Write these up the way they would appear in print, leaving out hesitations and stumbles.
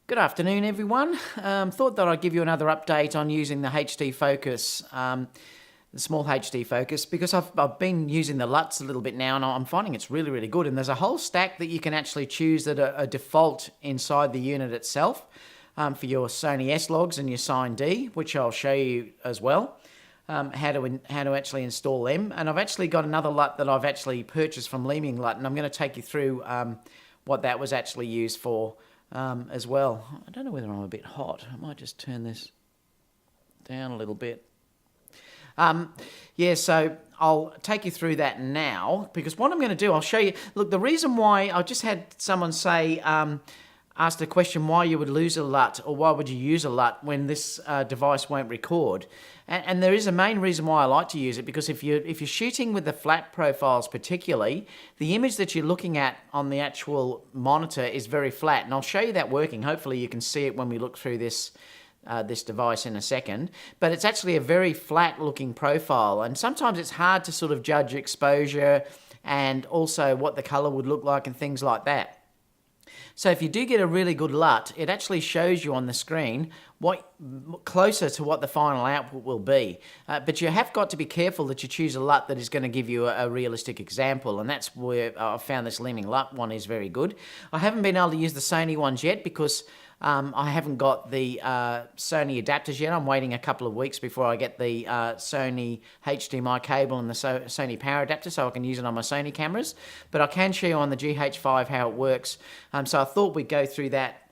Good afternoon, everyone. Thought that I'd give you another update on using the HD focus, the small HD focus, because I've been using the Luts a little bit now, and I'm finding it's really, really good. And there's a whole stack that you can actually choose that are default inside the unit itself for your Sony S logs and your Sign D, which I'll show you as well. How to actually install them. And I've actually got another LUT that I've actually purchased from Leeming Lut, and I'm going to take you through what that was actually used for as well. I don't know whether I'm a bit hot. I might just turn this down a little bit. Yeah, so I'll take you through that now, because what I'm going to do, I'll show you. Look, the reason why I just had someone say, asked a question why you would lose a LUT or why would you use a LUT when this device won't record. And there is a main reason why I like to use it, because if you're shooting with the flat profiles particularly, the image that you're looking at on the actual monitor is very flat. And I'll show you that working. Hopefully you can see it when we look through this device in a second. But it's actually a very flat looking profile. And sometimes it's hard to sort of judge exposure and also what the color would look like and things like that. So if you do get a really good LUT, it actually shows you on the screen closer to what the final output will be. But you have got to be careful that you choose a LUT that is going to give you a realistic example, and that's where I found this Leeming Lut One is very good. I haven't been able to use the Sony ones yet because I haven't got the Sony adapters yet. I'm waiting a couple of weeks before I get the Sony HDMI cable and the Sony power adapter so I can use it on my Sony cameras. But I can show you on the GH5 how it works. So I thought we'd go through that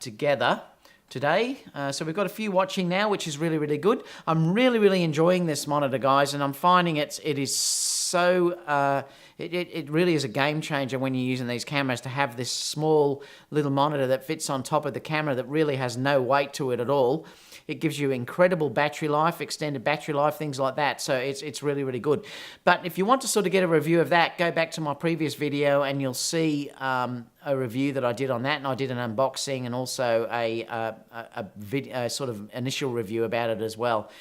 together today. So we've got a few watching now, which is really, really good. I'm really, really enjoying this monitor, guys, and I'm finding it is so... It really is a game changer when you're using these cameras to have this small little monitor that fits on top of the camera that really has no weight to it at all. It gives you incredible battery life, extended battery life, things like that. So it's really, really good. But if you want to sort of get a review of that, go back to my previous video and you'll see a review that I did on that, and I did an unboxing and also a sort of initial review about it as well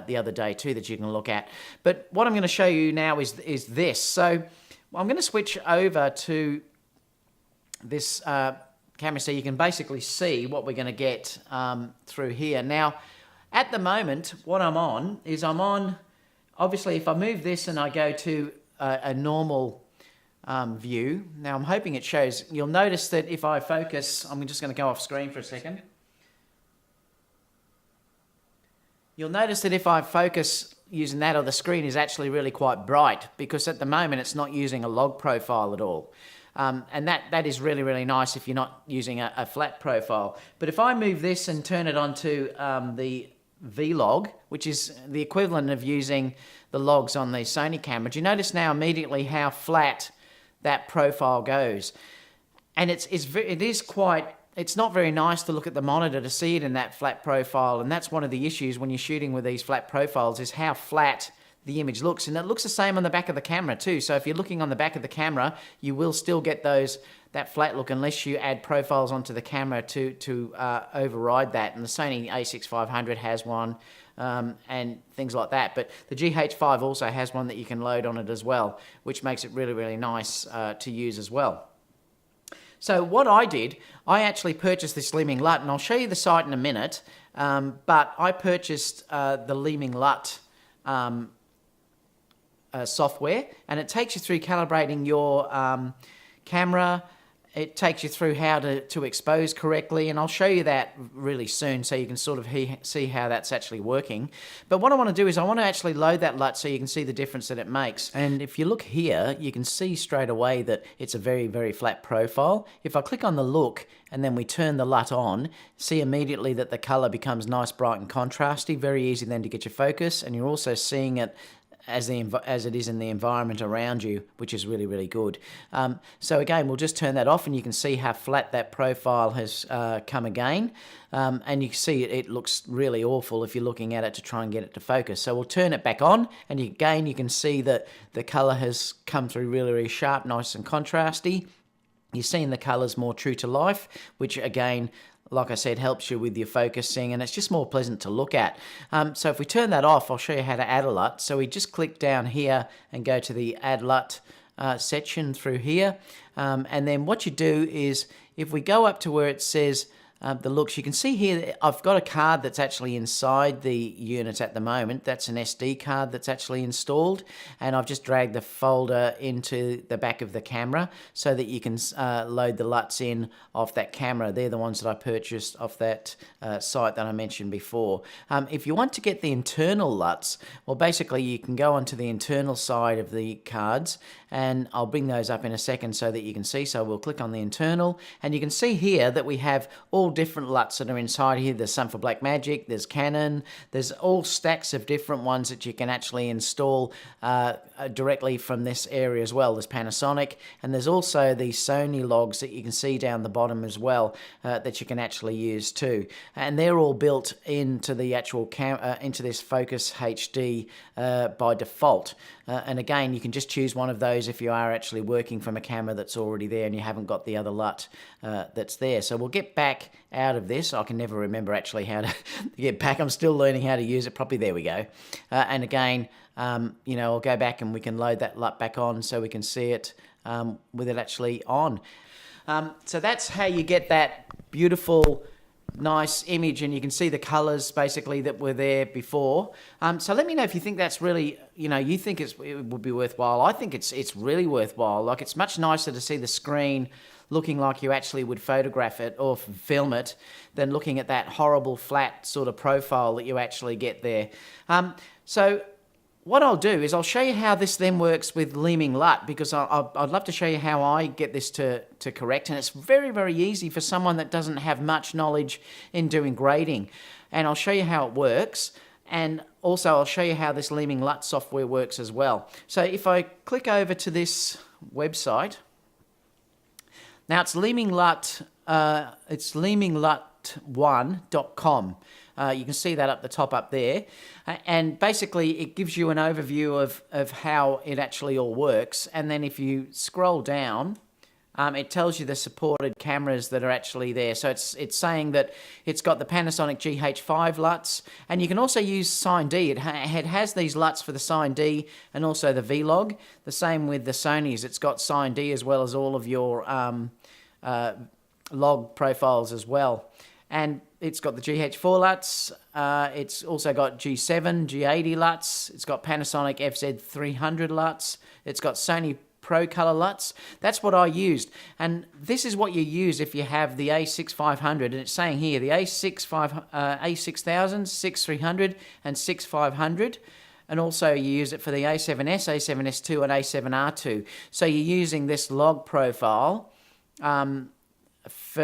the other day too that you can look at. But what I'm going to show you now is this. So I'm going to switch over to this camera so you can basically see what we're going to get through here. Now, at the moment, what I'm on is obviously if I move this and I go to a normal view, now I'm hoping it shows, you'll notice that if I focus, I'm just going to go off screen for a second. You'll notice that if I focus using that, or the screen is actually really quite bright, because at the moment it's not using a log profile at all. And that is really, really nice if you're not using a flat profile. But if I move this and turn it onto the V-log, which is the equivalent of using the logs on the Sony camera, do you notice now immediately how flat that profile goes? And it's not very nice to look at the monitor to see it in that flat profile, and that's one of the issues when you're shooting with these flat profiles, is how flat the image looks. And it looks the same on the back of the camera too. So if you're looking on the back of the camera, you will still get that flat look unless you add profiles onto the camera to override that. And the Sony a6500 has one and things like that. But the GH5 also has one that you can load on it as well, which makes it really, really nice to use as well. So what I did, I actually purchased this Leeming Lut, and I'll show you the site in a minute, but I purchased the Leeming Lut software, and it takes you through calibrating your camera. It takes you through how to expose correctly, and I'll show you that really soon so you can sort of see how that's actually working. But what I want to do is I want to actually load that LUT so you can see the difference that it makes. And if you look here, you can see straight away that it's a very, very flat profile. If I click on the look and then we turn the LUT on, see immediately that the color becomes nice, bright and contrasty. Very easy then to get your focus, and you're also seeing it as it is in the environment around you, which is really, really good. So again, we'll just turn that off and you can see how flat that profile has come again. And you can see it looks really awful if you're looking at it to try and get it to focus. So we'll turn it back on, and again, you can see that the color has come through really, really sharp, nice and contrasty. You're seeing the colors more true to life, which again, like I said, helps you with your focusing, and it's just more pleasant to look at. So if we turn that off, I'll show you how to add a LUT. So we just click down here and go to the Add LUT section through here. And then what you do is, if we go up to where it says the looks. You can see here I've got a card that's actually inside the unit at the moment. That's an SD card that's actually installed, and I've just dragged the folder into the back of the camera so that you can load the Luts in off that camera. They're the ones that I purchased off that site that I mentioned before. If you want to get the internal Luts, well, basically you can go onto the internal side of the cards, and I'll bring those up in a second so that you can see. So we'll click on the internal, and you can see here that we have all different Luts that are inside here. There's some for Blackmagic, there's Canon, there's all stacks of different ones that you can actually install directly from this area as well. There's Panasonic, and there's also the Sony logs that you can see down the bottom as well that you can actually use too. And they're all built into the actual into this Focus HD by default. And again, you can just choose one of those if you are actually working from a camera that's already there and you haven't got the other Lut that's there. So we'll get back out of this. I can never remember actually how to get back. I'm still learning how to use it properly. There we go. And again, you know, I'll go back and we can load that Lut back on so we can see it with it actually on. So that's how you get that beautiful, nice image, and you can see the colors basically that were there before. So let me know if you think that's really, you know, you think it would be worthwhile. I think it's really worthwhile. Like, it's much nicer to see the screen looking like you actually would photograph it or film it than looking at that horrible flat sort of profile that you actually get there. So what I'll do is I'll show you how this then works with Leeming Lut, because I'd love to show you how I get this to correct, and it's very, very easy for someone that doesn't have much knowledge in doing grading. And I'll show you how it works, and also I'll show you how this Leeming Lut software works as well. So if I click over to this website, now it's Leeming Lut, it's leeminglut1.com. You can see that up the top up there. And basically it gives you an overview of how it actually all works. And then if you scroll down, it tells you the supported cameras that are actually there. So it's saying that it's got the Panasonic GH5 Luts, and you can also use Sign D. It has these Luts for the Sign D and also the Vlog. The same with the Sonys. It's got Sign D as well as all of your log profiles as well. And it's got the GH4 Luts, it's also got G7, G80 Luts, it's got Panasonic FZ300 Luts, it's got Sony Pro Color Luts. That's what I used. And this is what you use if you have the A6500, and it's saying here the A6000, 6300 and 6500. And also you use it for the A7S, A7S2 and A7R2. So you're using this log profile for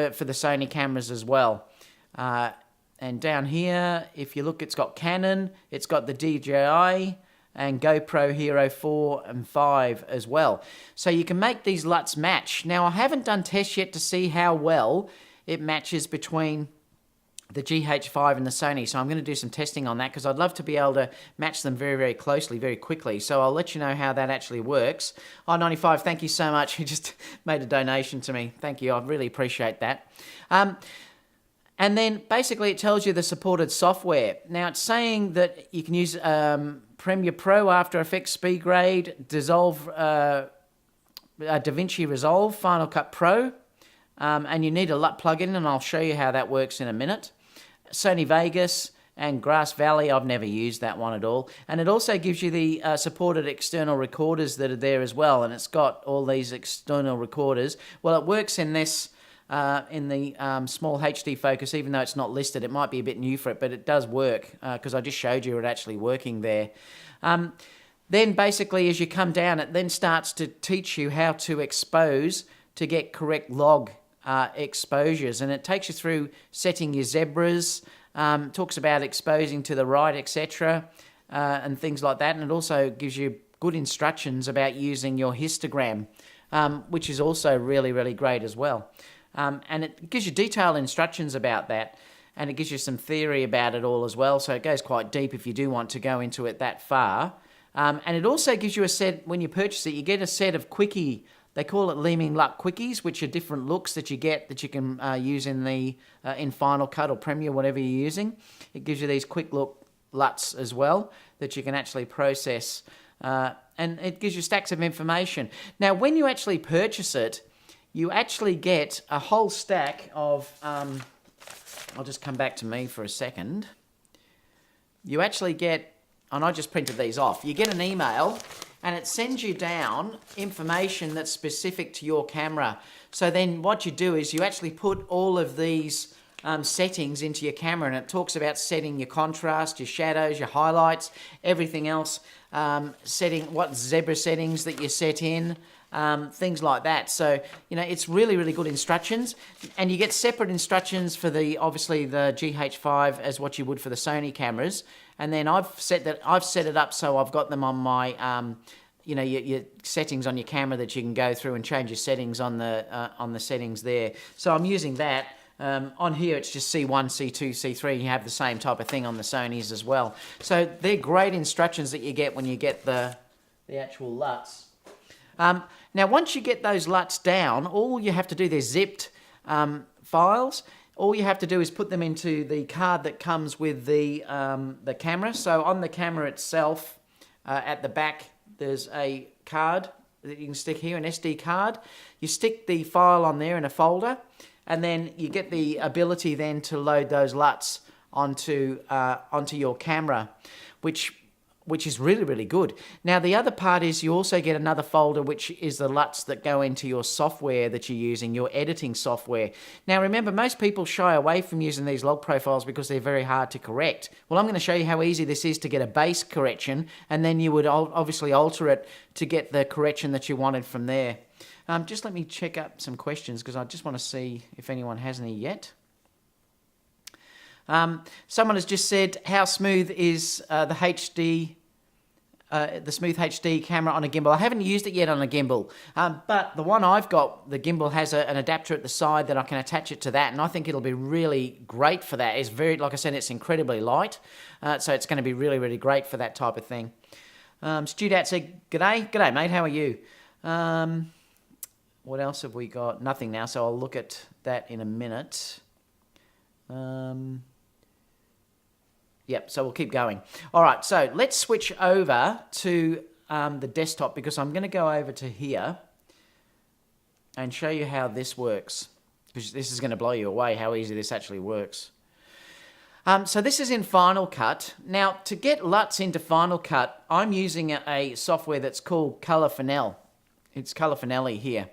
the Sony cameras as well. And down here, if you look, it's got Canon, it's got the DJI and GoPro Hero 4 and 5 as well. So you can make these Luts match. Now, I haven't done tests yet to see how well it matches between the GH5 and the Sony, so I'm going to do some testing on that because I'd love to be able to match them very, very closely, very quickly. So I'll let you know how that actually works. I95, thank you so much. You just made a donation to me. Thank you. I really appreciate that. And then basically it tells you the supported software. Now it's saying that you can use Premiere Pro, After Effects, SpeedGrade, DaVinci Resolve, Final Cut Pro, and you need a Lut plugin, and I'll show you how that works in a minute. Sony Vegas and Grass Valley, I've never used that one at all. And it also gives you the supported external recorders that are there as well, and it's got all these external recorders. Well, it works in this in the SmallHD focus, even though it's not listed. It might be a bit new for it, but it does work because I just showed you it actually working there. Then basically as you come down, it then starts to teach you how to expose to get correct log exposures, and it takes you through setting your zebras, talks about exposing to the right, etc., and things like that, and it also gives you good instructions about using your histogram, which is also really, really great as well. And it gives you detailed instructions about that, and it gives you some theory about it all as well, so it goes quite deep if you do want to go into it that far. And it also gives you a set, when you purchase it, you get a set of quickie, they call it Leeming Lut quickies, which are different looks that you get that you can use in the in Final Cut or Premiere, whatever you're using. It gives you these quick look Luts as well that you can actually process, and it gives you stacks of information. Now, when you actually purchase it, you actually get a whole stack of I'll just come back to me for a second. You actually get, and I just printed these off, you get an email and it sends you down information that's specific to your camera. So then what you do is you actually put all of these settings into your camera, and it talks about setting your contrast, your shadows, your highlights, everything else, setting what zebra settings that you set in, things like that. So, you know, it's really, really good instructions, and you get separate instructions for obviously the GH5 as what you would for the Sony cameras. And then I've set it up so I've got them on my, you know, your settings on your camera that you can go through and change your settings on the settings there. So I'm using that. On here it's just C1, C2, C3, and you have the same type of thing on the Sonys as well. So they're great instructions that you get when you get the actual Luts. Now once you get those Luts down, all you have to do, they're zipped files. All you have to do is put them into the card that comes with the camera. So on the camera itself, at the back, there's a card that you can stick here, an SD card. You stick the file on there in a folder, and then you get the ability then to load those Luts onto your camera, which is really, really good. Now, the other part is you also get another folder, which is the Luts that go into your software that you're using, your editing software. Now, remember, most people shy away from using these log profiles because they're very hard to correct. Well, I'm going to show you how easy this is to get a base correction, and then you would obviously alter it to get the correction that you wanted from there. Just let me check up some questions because I just want to see if anyone has any yet. Someone has just said, how smooth is the smooth HD camera on a gimbal? I haven't used it yet on a gimbal, but the one I've got, the gimbal has an adapter at the side that I can attach it to that, and I think it'll be really great for that. It's very, like I said, it's incredibly light, so it's going to be really, really great for that type of thing. Studat said, G'day mate, how are you? What else have we got? Nothing now, so I'll look at that in a minute. Yep, so we'll keep going. All right, so let's switch over to the desktop because I'm going to go over to here and show you how this works, because this is going to blow you away how easy this actually works. So this is in Final Cut. Now, to get Luts into Final Cut, I'm using a software that's called Color Finale. It's Color Finale here.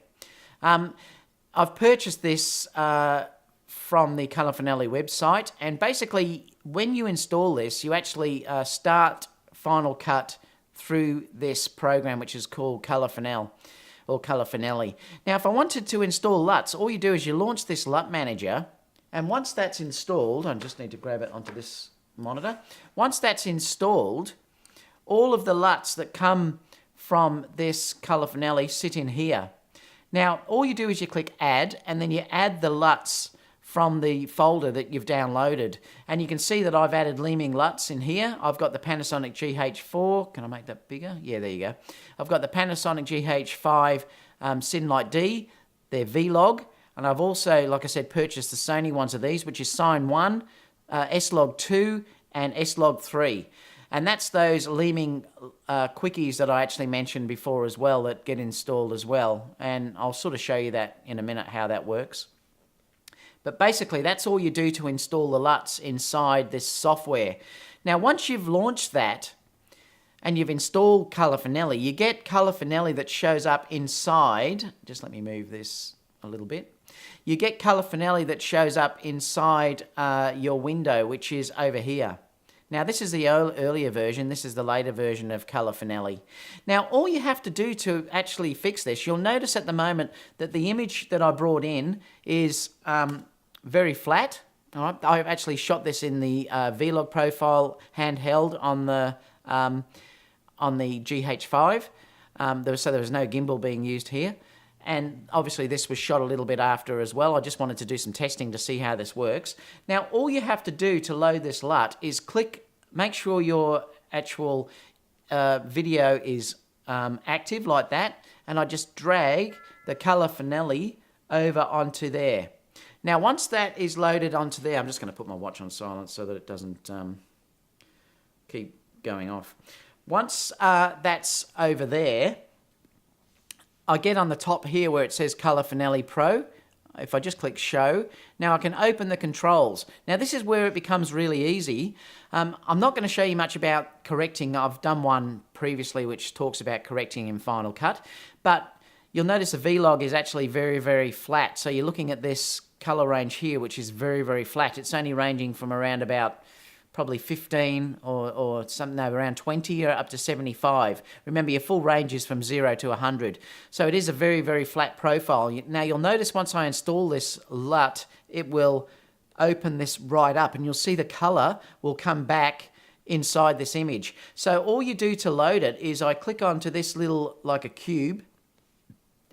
I've purchased this from the Color Finale website, and basically when you install this, you actually start Final Cut through this program, which is called Color Finale or Color Finale. Now, if I wanted to install Luts, all you do is you launch this LUT manager, and once that's installed, I just need to grab it onto this monitor. Once that's installed, all of the Luts that come from this Color Finale sit in here. Now, all you do is you click Add, and then you add the Luts from the folder that you've downloaded. And you can see that I've added Leeming Luts in here. I've got the Panasonic GH4. Can I make that bigger? Yeah, there you go. I've got the Panasonic GH5 Synlight D. They're Vlog. And I've also, like I said, purchased the Sony ones of these, which is Sign 1, S-Log 2, and S-Log 3. And that's those Leeming quickies that I actually mentioned before as well that get installed as well. And I'll sort of show you that in a minute, how that works. But basically, that's all you do to install the Luts inside this software. Now, once you've launched that and you've installed Color Finale, you get Color Finale that shows up inside. Just let me move this a little bit. You get Color Finale that shows up inside your window, which is over here. Now, this is the earlier version. This is the later version of Color Finale. Now, all you have to do to actually fix this, you'll notice at the moment that the image that I brought in is very flat. All right? I've actually shot this in the Vlog profile handheld on the GH5. So there was no gimbal being used here. And obviously this was shot a little bit after as well. I just wanted to do some testing to see how this works. Now, all you have to do to load this LUT is make sure your actual video is active like that, and I just drag the Color Finale over onto there. Now, once that is loaded onto there, I'm just going to put my watch on silent so that it doesn't keep going off. Once that's over there, I get on the top here where it says Color Finale Pro. if I just click show, now I can open the controls. Now this is where it becomes really easy. I'm not going to show you much about correcting. I've done one previously which talks about correcting in Final Cut, but you'll notice the V-log is actually very, very flat. So you're looking at this color range here, which is very, very flat. It's only ranging from around about probably 15 or something, no, around 20 or up to 75. Remember, your full range is from 0 to 100. So it is a very, very flat profile. Now you'll notice once I install this LUT, it will open this right up and you'll see the color will come back inside this image. So all you do to load it is I click onto this little, like a cube,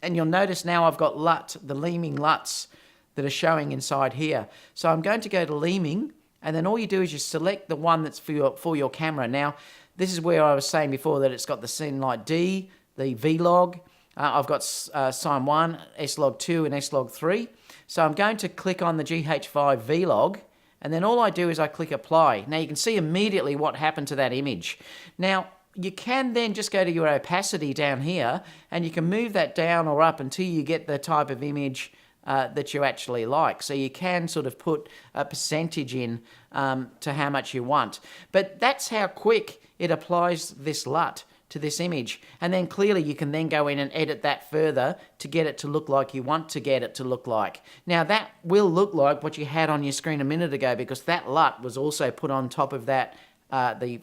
and you'll notice now I've got LUT, the Leeming Luts that are showing inside here. So I'm going to go to Leeming, and then all you do is you select the one that's for your camera. Now, this is where I was saying before that it's got the SmallHD, the V-log. I've got Sign 1, S-log 2, and S-log 3. So I'm going to click on the GH5 V-log, and then all I do is I click apply. Now you can see immediately what happened to that image. Now, you can then just go to your opacity down here, and you can move that down or up until you get the type of image that you actually like. So you can sort of put a percentage in to how much you want. But that's how quick it applies this LUT to this image. And then clearly you can then go in and edit that further to get it to look like you want to get it to look like. Now that will look like what you had on your screen a minute ago, because that LUT was also put on top of that, the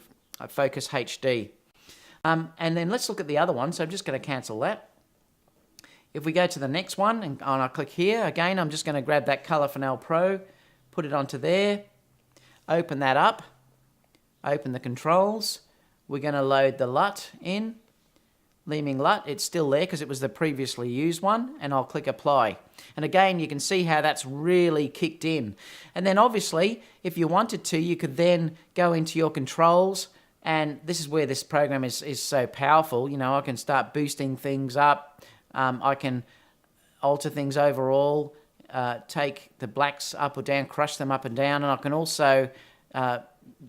Focus HD. And then let's look at the other one. So I'm just going to cancel that. If we go to the next one and I click here, again, I'm just going to grab that Color Finale Pro, put it onto there, open that up, open the controls. We're going to load the LUT in, Leeming Lut. It's still there because it was the previously used one, and I'll click apply. And again, you can see how that's really kicked in. And then obviously, if you wanted to, you could then go into your controls, and this is where this program is so powerful. You know, I can start boosting things up. I can alter things overall, take the blacks up or down, crush them up and down, and I can also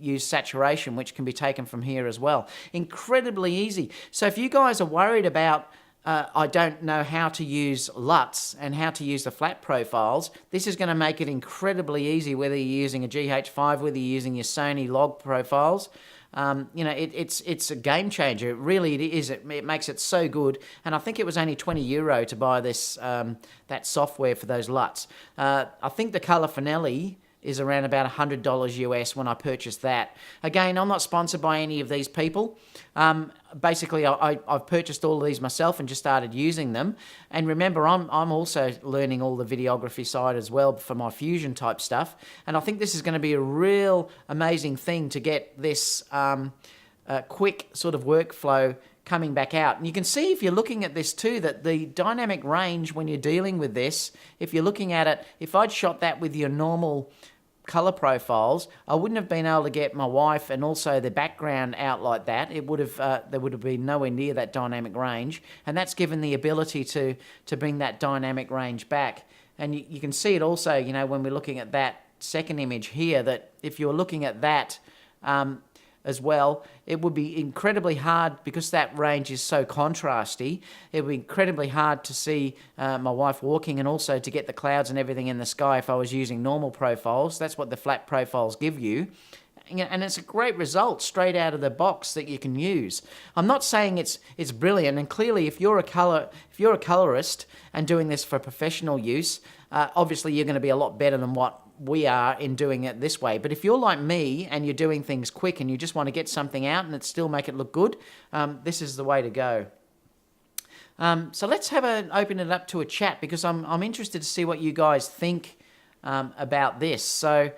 use saturation, which can be taken from here as well. Incredibly easy. So if you guys are worried about, I don't know how to use LUTs and how to use the flat profiles, this is going to make it incredibly easy, whether you're using a GH5, whether you're using your Sony log profiles. You know, it's a game changer. It really is. It makes it so good. And I think it was only €20 to buy this that software for those LUTs. I think the Color Finale is around about $100 US when I purchased that. Again, I'm not sponsored by any of these people. Basically, I've purchased all of these myself and just started using them. And remember, I'm also learning all the videography side as well for my Fusion type stuff. And I think this is going to be a real amazing thing to get this quick sort of workflow coming back out. And you can see if you're looking at this too, that the dynamic range when you're dealing with this, if you're looking at it, if I'd shot that with your normal color profiles, I wouldn't have been able to get my wife and also the background out like that. It would have there would have been nowhere near that dynamic range, and that's given the ability to bring that dynamic range back. And you can see it also, you know, when we're looking at that second image here, that if you're looking at that as well, it would be incredibly hard, because that range is so contrasty, it would be incredibly hard to see my wife walking, and also to get the clouds and everything in the sky if I was using normal profiles. That's what the flat profiles give you. And it's a great result straight out of the box that you can use. I'm not saying it's brilliant, and clearly if you're a colorist and doing this for professional use, obviously you're going to be a lot better than what we are in doing it this way. But if you're like me and you're doing things quick and you just want to get something out and it still make it look good, this is the way to go. So let's open it up to a chat, because I'm interested to see what you guys think about this. So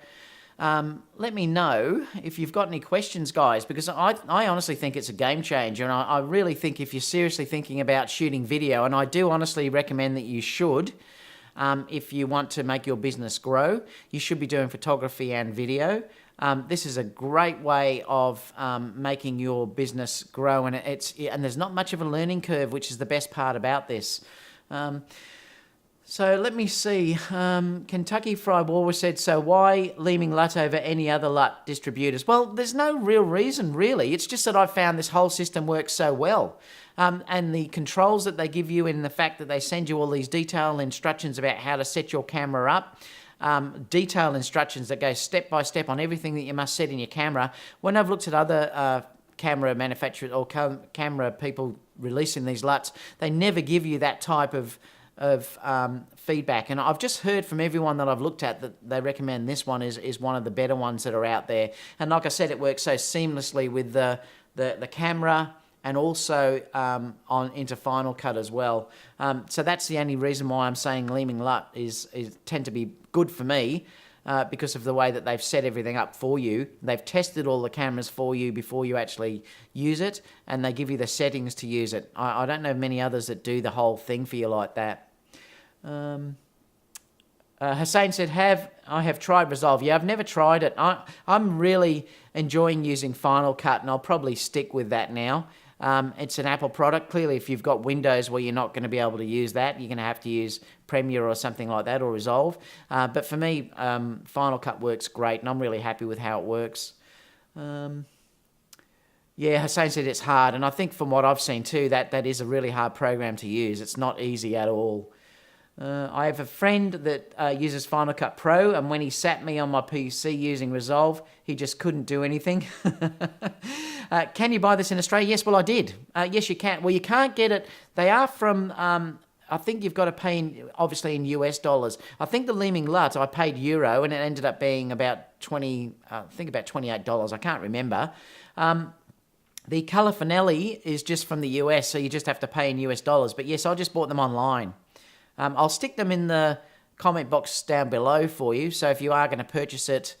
let me know if you've got any questions, guys, because I honestly think it's a game changer, and I really think if you're seriously thinking about shooting video, and I do honestly recommend that you should, if you want to make your business grow, you should be doing photography and video. This is a great way of making your business grow, and there's not much of a learning curve, which is the best part about this. So let me see. Kentucky Fried Walrus said, so why Leeming Lut over any other Lut distributors? Well, there's no real reason, really. It's just that I found this whole system works so well. And the controls that they give you, and the fact that they send you all these detailed instructions about how to set your camera up, detailed instructions that go step by step on everything that you must set in your camera. When I've looked at other camera manufacturers or camera people releasing these Luts, they never give you that type of feedback, and I've just heard from everyone that I've looked at that they recommend this one is one of the better ones that are out there. And like I said, it works so seamlessly with the camera and also into Final Cut as well. So that's the only reason why I'm saying Leeming Lut is tend to be good for me. Because of the way that they've set everything up for you. They've tested all the cameras for you before you actually use it, and they give you the settings to use it. I don't know many others that do the whole thing for you like that. Hussein said, I have tried Resolve. Yeah, I've never tried it. I'm really enjoying using Final Cut, and I'll probably stick with that now. It's an Apple product. Clearly, if you've got Windows where you're not going to be able to use that, you're going to have to use Premiere or something like that, or Resolve. But for me, Final Cut works great, and I'm really happy with how it works. Yeah, Hussein said it's hard, and I think from what I've seen too, that is a really hard program to use. It's not easy at all. I have a friend that uses Final Cut Pro, and when he sat me on my PC using Resolve, he just couldn't do anything. Can you buy this in Australia? Yes, well, I did. Yes, you can. Well, you can't get it. They are from, I think you've got to pay, obviously, in US dollars. I think the Leeming Lut, I paid euro, and it ended up being about $28. I can't remember. The Color Finelli is just from the US, so you just have to pay in US dollars. But yes, I just bought them online. I'll stick them in the comment box down below for you. So if you are going to purchase it,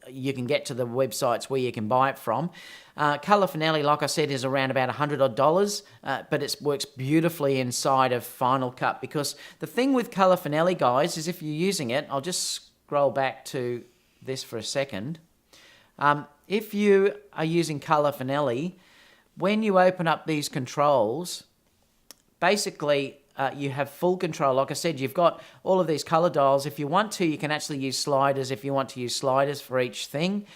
you can get to the websites where you can buy it from. Color Finale, like I said, is around about $100 odd, but it works beautifully inside of Final Cut, because the thing with Color Finale, guys, is if you're using it, I'll just scroll back to this for a second. If you are using Color Finale, when you open up these controls, basically you have full control. Like I said, you've got all of these color dials. If you want to, you can actually use sliders if you want to use sliders for each thing.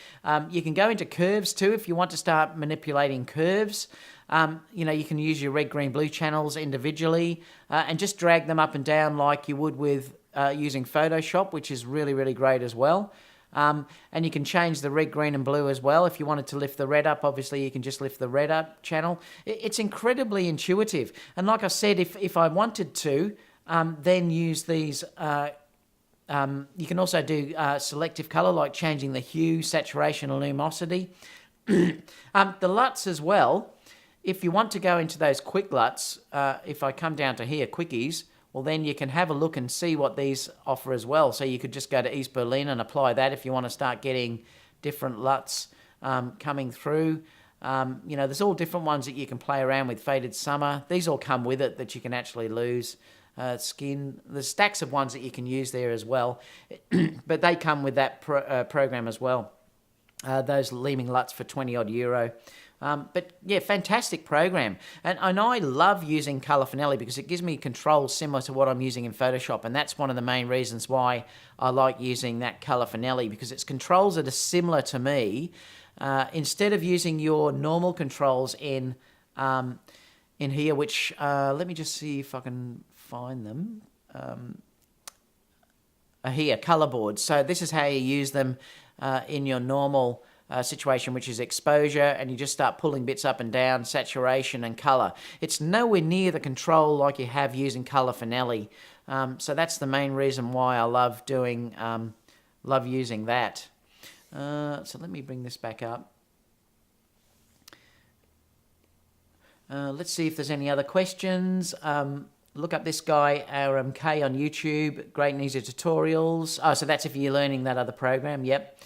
You can go into curves too if you want to start manipulating curves. You can use your red, green, blue channels individually and just drag them up and down like you would with using Photoshop, which is really, really great as well. And you can change the red, green, and blue as well. If you wanted to lift the red up, obviously you can just lift the red up channel. It's incredibly intuitive. And like I said, if I wanted to, then use these, you can also do selective color, like changing the hue, saturation, and luminosity. The Luts as well, if you want to go into those quick Luts, if I come down to here, quickies, well, then you can have a look and see what these offer as well. So you could just go to East Berlin and apply that if you want to start getting different Luts coming through. There's all different ones that you can play around with. Faded Summer. These all come with it that you can actually lose. Skin. There's stacks of ones that you can use there as well. But they come with that program as well. Those Leeming Luts for 20 odd euro. But yeah, fantastic program. And I love using Color Finale because it gives me controls similar to what I'm using in Photoshop. And that's one of the main reasons why I like using that Color Finale, because it's controls that are similar to me. Instead of using your normal controls in here, which, let me just see if I can find them. Here, color boards. So this is how you use them in your normal situation, which is exposure, and you just start pulling bits up and down, saturation and color. It's nowhere near the control like you have using Color Finale. So that's the main reason why I love using that. So let me bring this back up. Let's see if there's any other questions. Look up this guy, RMK, on YouTube. Great and easy tutorials. Oh, so that's if you're learning that other program. Yep.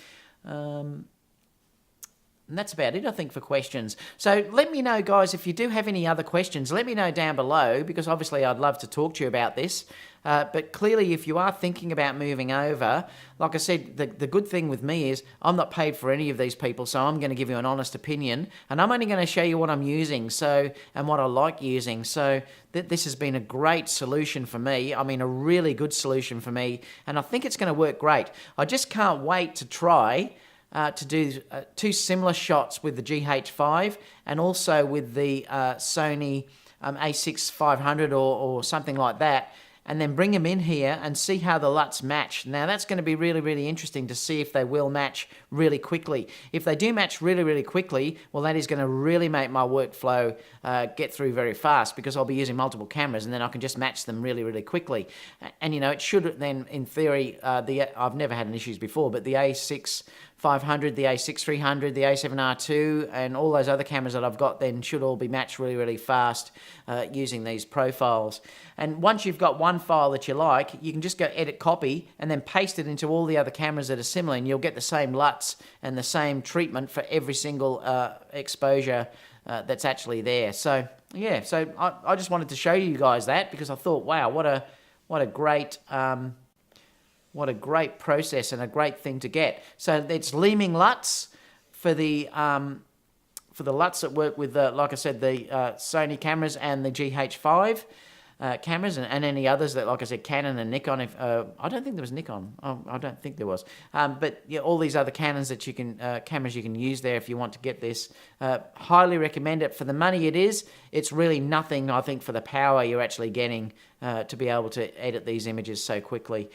And that's about it, I think, for questions. So let me know, guys, if you do have any other questions, let me know down below, because obviously I'd love to talk to you about this. But clearly, if you are thinking about moving over, like I said, the good thing with me is I'm not paid for any of these people, so I'm going to give you an honest opinion, and I'm only going to show you what I'm using and what I like using. So this has been a great solution for me. I mean, a really good solution for me, and I think it's going to work great. I just can't wait to try to do two similar shots with the GH5 and also with the Sony A6 500 or something like that, and then bring them in here and see how the Luts match. Now that's going to be really, really interesting to see if they will match really quickly. If they do match really, really quickly, well, that is going to really make my workflow get through very fast, because I'll be using multiple cameras and then I can just match them really, really quickly. And you know, it should then, in theory, I've never had any issues before, but the A6 500, the A6 300, the A7R2, and all those other cameras that I've got then should all be matched really, really fast using these profiles. And once you've got one file that you like, you can just go edit copy and then paste it into all the other cameras that are similar, and you'll get the same Luts and the same treatment for every single exposure that's actually there. So yeah, so I just wanted to show you guys that, because I thought, wow, what a great process and a great thing to get. So it's Leeming Luts for the Luts that work with, like I said, the Sony cameras and the GH5 cameras, and any others that, like I said, Canon and Nikon. I don't think there was Nikon. I don't think there was. But yeah, all these other Canons that you can cameras you can use there if you want to get this. Highly recommend it. For the money it is, it's really nothing, I think, for the power you're actually getting to be able to edit these images so quickly.